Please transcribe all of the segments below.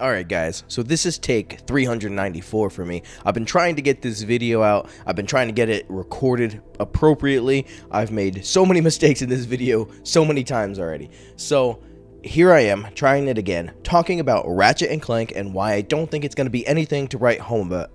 Alright guys, so this is take 394 for me. I've been trying to get this video out. I've been trying to get it recorded appropriately. I've made so many mistakes in this video so many times already. So here I am, trying it again, talking about Ratchet and Clank and why I don't think it's going to be anything to write home about.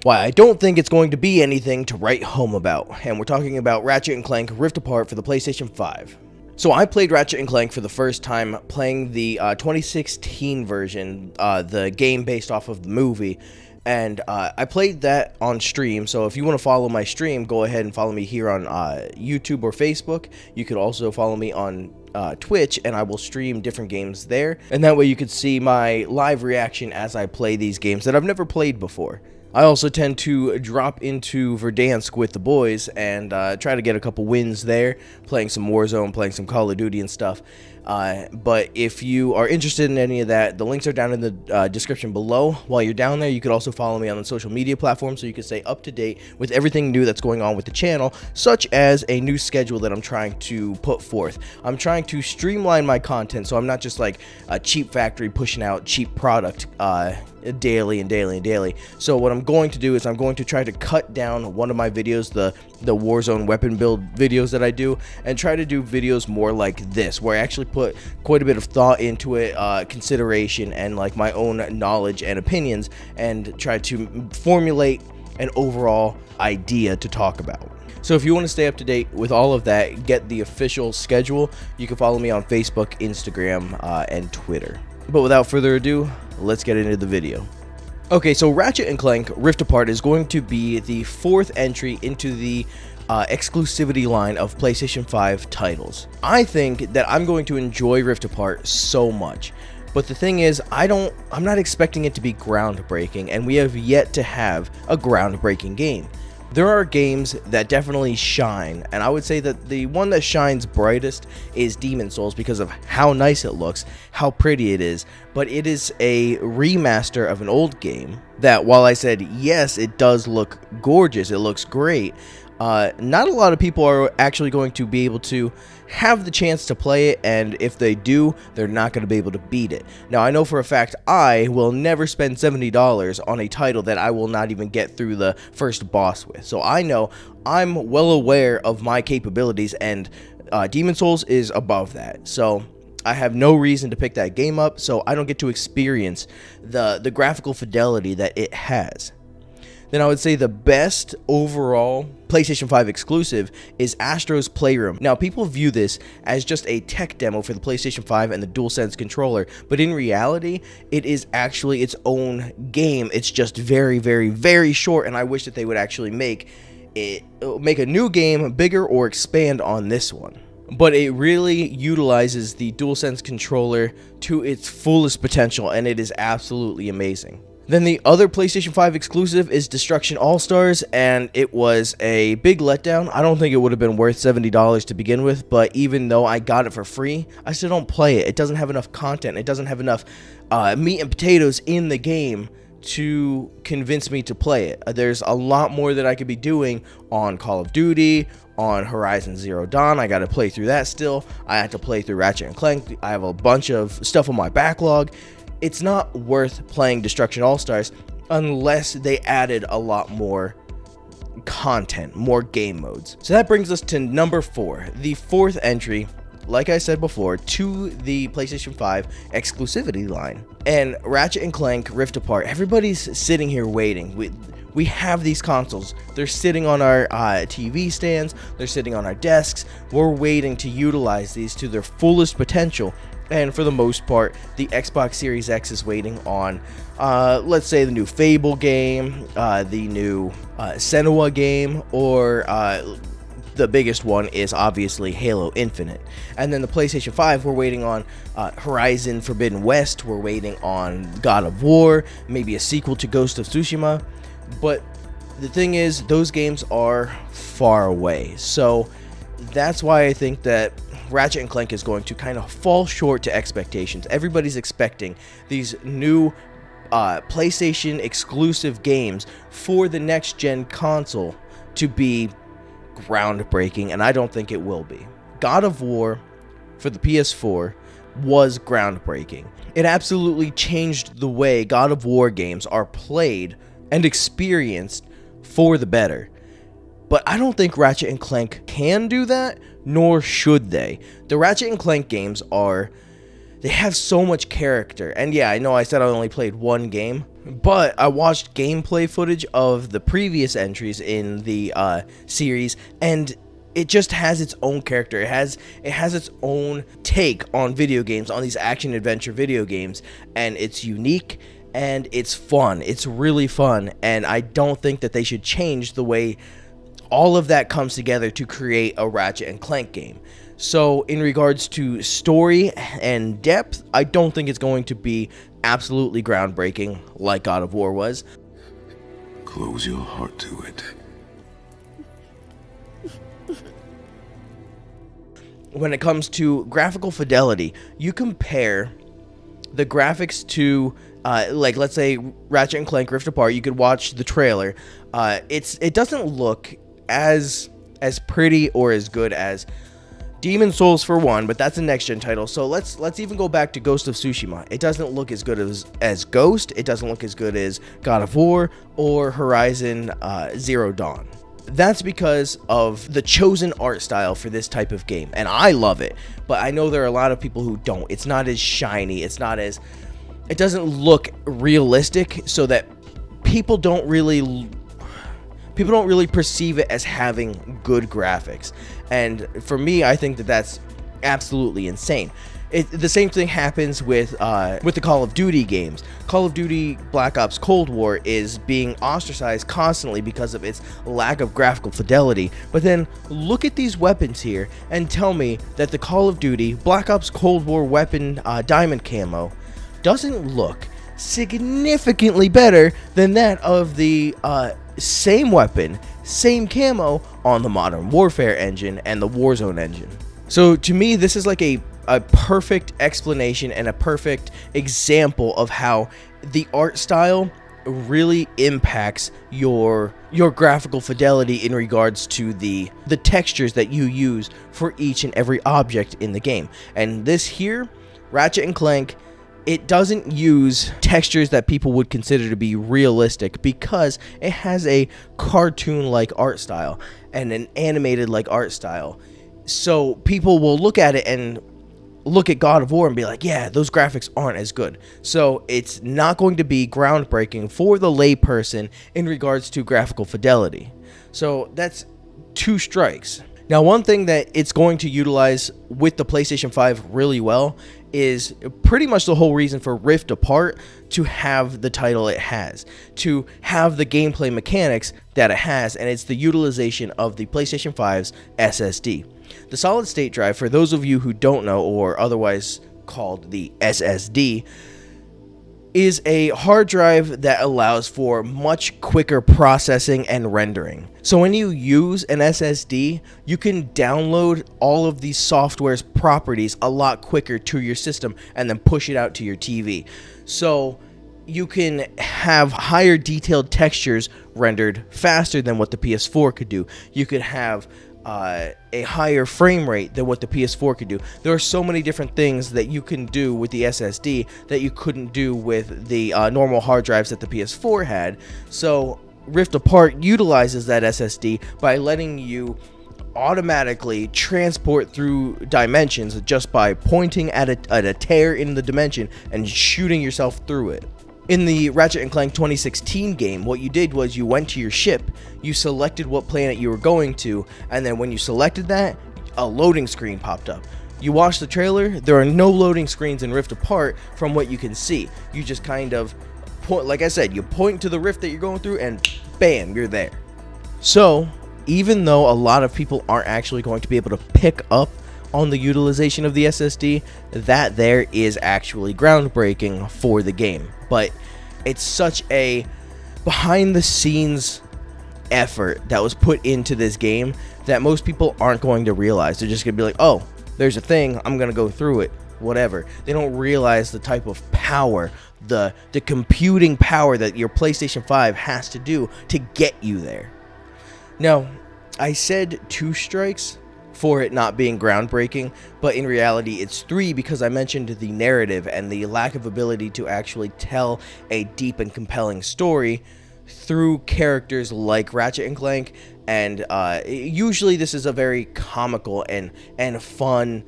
Why I don't think it's going to be anything to write home about. And we're talking about Ratchet and Clank Rift Apart for the PlayStation 5. So I played Ratchet and Clank for the first time playing the 2016 version, the game based off of the movie, and I played that on stream. So if you want to follow my stream, go ahead and follow me here on YouTube or Facebook. You could also follow me on Twitch, and I will stream different games there, and that way you could see my live reaction as I play these games that I've never played before. I also tend to drop into Verdansk with the boys and try to get a couple wins there, playing some Warzone, playing some Call of Duty and stuff. But if you are interested in any of that, the links are down in the description below. While you're down there, you could also follow me on the social media platforms so you can stay up to date with everything new that's going on with the channel, such as a new schedule that I'm trying to put forth. I'm trying to streamline my content so I'm not just like a cheap factory pushing out cheap product daily and daily and daily. So what I'm going to do is I'm going to try to cut down one of my videos, the Warzone weapon build videos that I do, and try to do videos more like this, where I actually put quite a bit of thought into it, consideration, and like my own knowledge and opinions, and try to formulate an overall idea to talk about. So if you want to stay up to date with all of that, get the official schedule, you can follow me on Facebook, Instagram, and Twitter. But without further ado, let's get into the video. Okay, so Ratchet and Clank Rift Apart is going to be the fourth entry into the exclusivity line of PlayStation 5 titles. I think that I'm going to enjoy Rift Apart so much, but the thing is, I'm not expecting it to be groundbreaking, and we have yet to have a groundbreaking game. There are games that definitely shine, and I would say that the one that shines brightest is Demon's Souls because of how nice it looks, how pretty it is, but it is a remaster of an old game that, while I said yes, it does look gorgeous, it looks great, not a lot of people are actually going to be able to have the chance to play it, and if they do, they're not going to be able to beat it. Now, I know for a fact I will never spend $70 on a title that I will not even get through the first boss with. So I know I'm well aware of my capabilities, and Demon's Souls is above that. So I have no reason to pick that game up, so I don't get to experience the graphical fidelity that it has. Then I would say the best overall PlayStation 5 exclusive is Astro's Playroom. Now, people view this as just a tech demo for the PlayStation 5 and the DualSense controller, but in reality, it is actually its own game. It's just very, very, very short, and I wish that they would actually make a new game bigger or expand on this one. But it really utilizes the DualSense controller to its fullest potential, and it is absolutely amazing. Then the other PlayStation 5 exclusive is Destruction All-Stars, and it was a big letdown. I don't think it would have been worth $70 to begin with, but even though I got it for free, I still don't play it. It doesn't have enough content. It doesn't have enough meat and potatoes in the game to convince me to play it. There's a lot more that I could be doing on Call of Duty, on Horizon Zero Dawn. I got to play through that still. I had to play through Ratchet and Clank. I have a bunch of stuff on my backlog. It's not worth playing Destruction All-Stars unless they added a lot more content, more game modes. So that brings us to number 4, the fourth entry, like I said before, to the PlayStation 5 exclusivity line. And Ratchet and Clank Rift Apart, everybody's sitting here waiting. We have these consoles. They're sitting on our TV stands. They're sitting on our desks. We're waiting to utilize these to their fullest potential. And for the most part, the Xbox Series X is waiting on, let's say, the new Fable game, the new Senua game, or the biggest one is obviously Halo Infinite. And then the PlayStation 5, we're waiting on Horizon Forbidden West, we're waiting on God of War, maybe a sequel to Ghost of Tsushima. But the thing is, those games are far away. So that's why I think that Ratchet and Clank is going to kind of fall short to expectations. Everybody's expecting these new PlayStation exclusive games for the next gen console to be groundbreaking, and I don't think it will be. God of War for the PS4 was groundbreaking. It absolutely changed the way God of War games are played and experienced for the better. But I don't think Ratchet and Clank can do that, nor should they. The Ratchet and Clank games they have so much character. And yeah, I know I said I only played one game, but I watched gameplay footage of the previous entries in the series, and it just has its own character. It has its own take on video games, on these action-adventure video games, and it's unique, and it's fun. It's really fun, and I don't think that they should change the way all of that comes together to create a Ratchet and Clank game. So in regards to story and depth, I don't think it's going to be absolutely groundbreaking like God of War was. Close your heart to it. When it comes to graphical fidelity, you compare the graphics to like, let's say Ratchet and Clank Rift Apart. You could watch the trailer. It doesn't look as pretty or as good as Demon Souls for one, but that's a next gen title. So let's even go back to Ghost of Tsushima. It doesn't look as good as Ghost. It doesn't look as good as God of War or Horizon Zero Dawn. That's because of the chosen art style for this type of game, and I love it, but I know there are a lot of people who don't. It's not as shiny, it doesn't look realistic, so that people don't really perceive it as having good graphics. And for me, I think that that's absolutely insane. The same thing happens with the Call of Duty games. Call of Duty Black Ops Cold War is being ostracized constantly because of its lack of graphical fidelity. But then look at these weapons here and tell me that the Call of Duty Black Ops Cold War weapon diamond camo doesn't look significantly better than that of the same weapon, same camo on the Modern Warfare engine and the Warzone engine. So to me, this is like a perfect explanation and a perfect example of how the art style really impacts your graphical fidelity in regards to the textures that you use for each and every object in the game. And this here, Ratchet and Clank, it doesn't use textures that people would consider to be realistic because it has a cartoon-like art style and an animated-like art style. So people will look at it and look at God of War and be like, yeah, those graphics aren't as good. So it's not going to be groundbreaking for the layperson in regards to graphical fidelity. So that's 2 strikes. Now, one thing that it's going to utilize with the PlayStation 5 really well is pretty much the whole reason for Rift Apart to have the title it has, to have the gameplay mechanics that it has, and it's the utilization of the PlayStation 5's SSD. The solid state drive, for those of you who don't know, or otherwise called the SSD, is a hard drive that allows for much quicker processing and rendering. So when you use an SSD, you can download all of these software's properties a lot quicker to your system and then push it out to your TV. So you can have higher detailed textures rendered faster than what the PS4 could do. You could have a higher frame rate than what the PS4 could do. There are so many different things that you can do with the SSD that you couldn't do with the normal hard drives that the PS4 had. So Rift Apart utilizes that SSD by letting you automatically transport through dimensions just by pointing at a tear in the dimension and shooting yourself through it. In the Ratchet and Clank 2016 game, what you did was you went to your ship, you selected what planet you were going to, and then when you selected that, a loading screen popped up. You watch the trailer, there are no loading screens in Rift Apart from what you can see. You just kind of point, like I said, you point to the rift that you're going through and bam, you're there. So, even though a lot of people aren't actually going to be able to pick up on the utilization of the SSD, that there is actually groundbreaking for the game. But it's such a behind the scenes effort that was put into this game that most people aren't going to realize. They're just gonna be like, oh, there's a thing, I'm gonna go through it, whatever. They don't realize the type of power, the computing power that your PlayStation 5 has to do to get you there. Now, I said 2 strikes for it not being groundbreaking, but in reality it's 3 because I mentioned the narrative and the lack of ability to actually tell a deep and compelling story through characters like Ratchet and Clank. And usually this is a very comical and fun,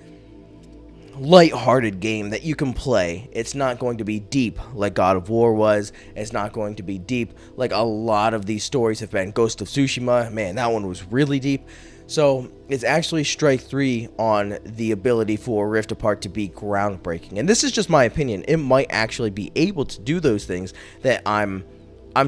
light-hearted game that you can play. It's not going to be deep like God of War was. It's not going to be deep like a lot of these stories have been. Ghost of Tsushima, man, that one was really deep. So it's actually strike 3 on the ability for Rift Apart to be groundbreaking. And this is just my opinion. It might actually be able to do those things that I'm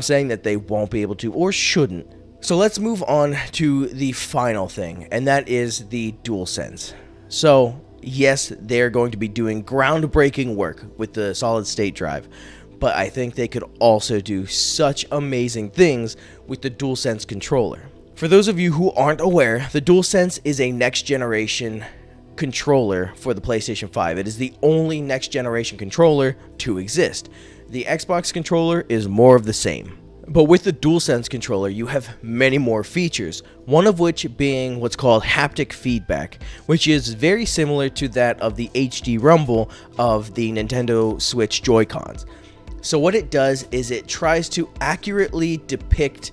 saying that they won't be able to or shouldn't. So let's move on to the final thing, and that is the DualSense. So yes, they're going to be doing groundbreaking work with the solid state drive, but I think they could also do such amazing things with the DualSense controller. For those of you who aren't aware, the DualSense is a next generation controller for the PlayStation 5. It is the only next generation controller to exist. The Xbox controller is more of the same. But with the DualSense controller, you have many more features, one of which being what's called haptic feedback, which is very similar to that of the HD rumble of the Nintendo Switch Joy-Cons. So what it does is it tries to accurately depict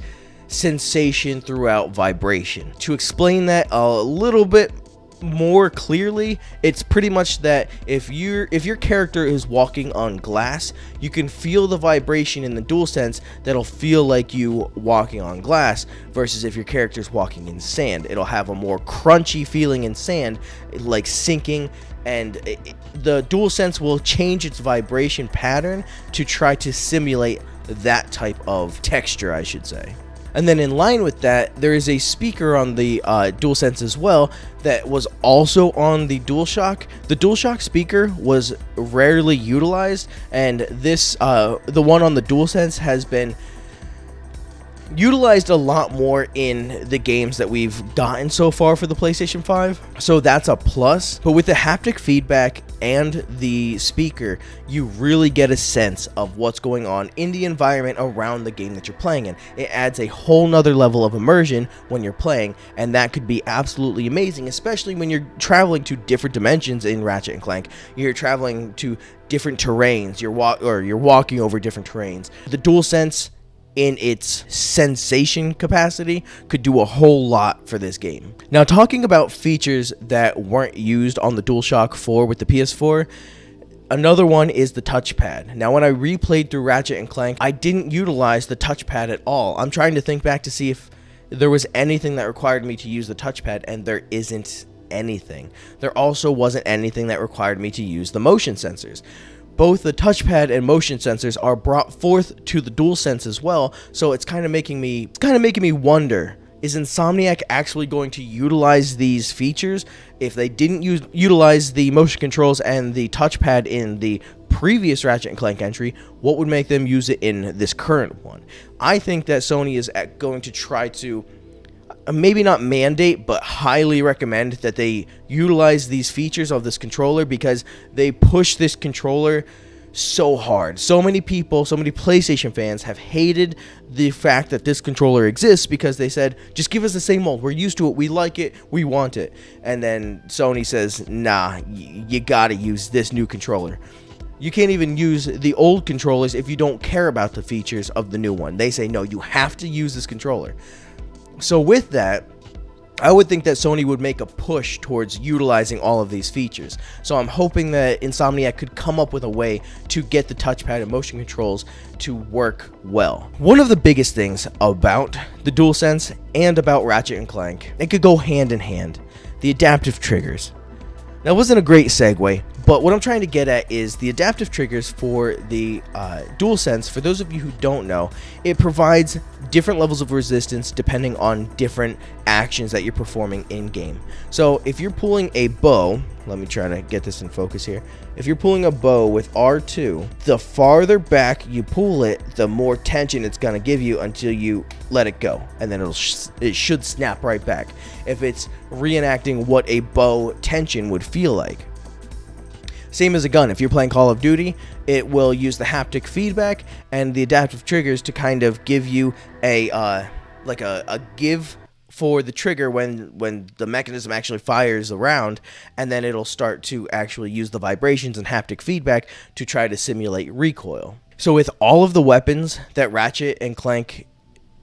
sensation throughout vibration. To explain that a little bit more clearly, it's pretty much that if your character is walking on glass, you can feel the vibration in the DualSense that'll feel like you walking on glass, versus if your character's walking in sand, it'll have a more crunchy feeling in sand, like sinking, and the DualSense will change its vibration pattern to try to simulate that type of texture, I should say. And then in line with that, there is a speaker on the DualSense as well that was also on the DualShock. The DualShock speaker was rarely utilized, and this, the one on the DualSense, has been utilized a lot more in the games that we've gotten so far for the PlayStation 5, so that's a plus. But with the haptic feedback and the speaker, you really get a sense of what's going on in the environment around the game that you're playing in. It adds a whole nother level of immersion when you're playing, and that could be absolutely amazing, especially when you're traveling to different dimensions in Ratchet and Clank. You're traveling to different terrains, you're walking over different terrains. The DualSense, in its sensation capacity, could do a whole lot for this game. Now, talking about features that weren't used on the DualShock 4 with the PS4, another one is the touchpad. Now, when I replayed through Ratchet and Clank, I didn't utilize the touchpad at all. I'm trying to think back to see if there was anything that required me to use the touchpad, and there isn't anything. There also wasn't anything that required me to use the motion sensors. Both the touchpad and motion sensors are brought forth to the DualSense as well, so it's kind of making me wonder, is Insomniac actually going to utilize these features? If they didn't utilize the motion controls and the touchpad in the previous Ratchet and Clank entry, what would make them use it in this current one? I think that Sony is going to try to maybe not mandate, but highly recommend that they utilize these features of this controller, because they push this controller so hard. So many people, so many PlayStation fans have hated the fact that this controller exists, because they said, just give us the same mold, we're used to it, we like it, we want it. And then Sony says, nah, you gotta use this new controller. You can't even use the old controllers if you don't care about the features of the new one. They say, no, you have to use this controller. So with that, I would think that Sony would make a push towards utilizing all of these features. So I'm hoping that Insomniac could come up with a way to get the touchpad and motion controls to work well. One of the biggest things about the DualSense and about Ratchet and Clank, it could go hand in hand, the adaptive triggers. That wasn't a great segue, but what I'm trying to get at is the adaptive triggers for the DualSense. For those of you who don't know, it provides different levels of resistance depending on different actions that you're performing in-game. So if you're pulling a bow, let me try to get this in focus here. If you're pulling a bow with R2, the farther back you pull it, the more tension it's going to give you until you let it go, and then it should snap right back. If it's reenacting what a bow tension would feel like. Same as a gun. If you're playing Call of Duty, it will use the haptic feedback and the adaptive triggers to kind of give you a like a give for the trigger when the mechanism actually fires around, and then it'll start to actually use the vibrations and haptic feedback to try to simulate recoil. So with all of the weapons that Ratchet and Clank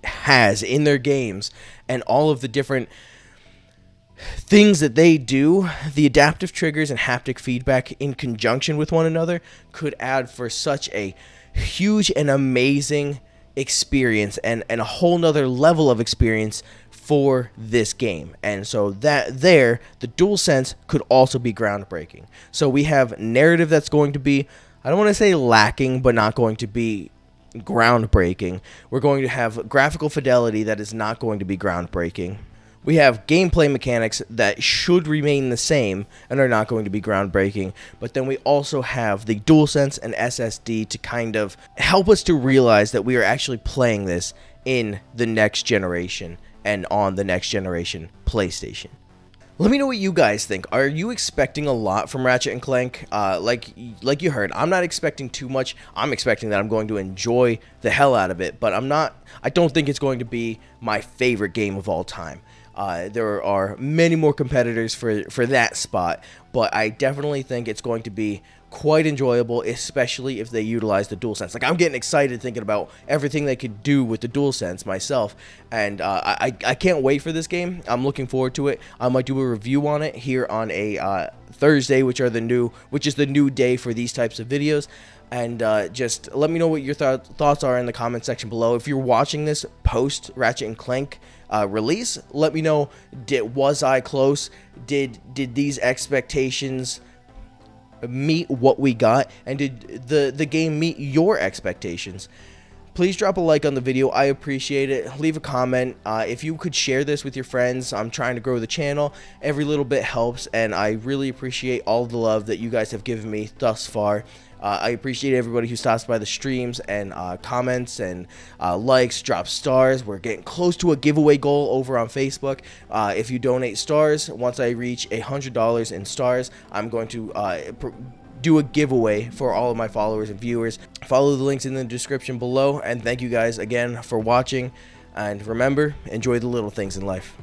has in their games and all of the different things that they do, the adaptive triggers and haptic feedback in conjunction with one another could add for such a huge and amazing experience and a whole nother level of experience for this game. And so that the DualSense could also be groundbreaking. So we have narrative that's going to be, I don't want to say lacking, but not going to be groundbreaking. We're going to have graphical fidelity that is not going to be groundbreaking. We have gameplay mechanics that should remain the same and are not going to be groundbreaking, but then we also have the DualSense and SSD to kind of help us to realize that we are actually playing this in the next generation and on the next generation PlayStation. Let me know what you guys think. Are you expecting a lot from Ratchet and Clank? Like you heard, I'm not expecting too much. I'm expecting that I'm going to enjoy the hell out of it, but I don't think it's going to be my favorite game of all time. There are many more competitors for that spot, but I definitely think it's going to be quite enjoyable, especially if they utilize the DualSense. Like, I'm getting excited thinking about everything they could do with the DualSense myself, and I can't wait for this game. I'm looking forward to it. I might do a review on it here on a Thursday, which is the new day for these types of videos. And just let me know what your thoughts are in the comment section below. If you're watching this post Ratchet and Clank release, let me know, was I close? Did these expectations meet what we got? And did the game meet your expectations? Please drop a like on the video. I appreciate it. Leave a comment. If you could share this with your friends, I'm trying to grow the channel. Every little bit helps, and I really appreciate all the love that you guys have given me thus far. I appreciate everybody who stops by the streams and comments and likes, drops stars. We're getting close to a giveaway goal over on Facebook. If you donate stars, once I reach $100 in stars, I'm going to do a giveaway for all of my followers and viewers. Follow the links in the description below, and thank you guys again for watching. And remember, enjoy the little things in life.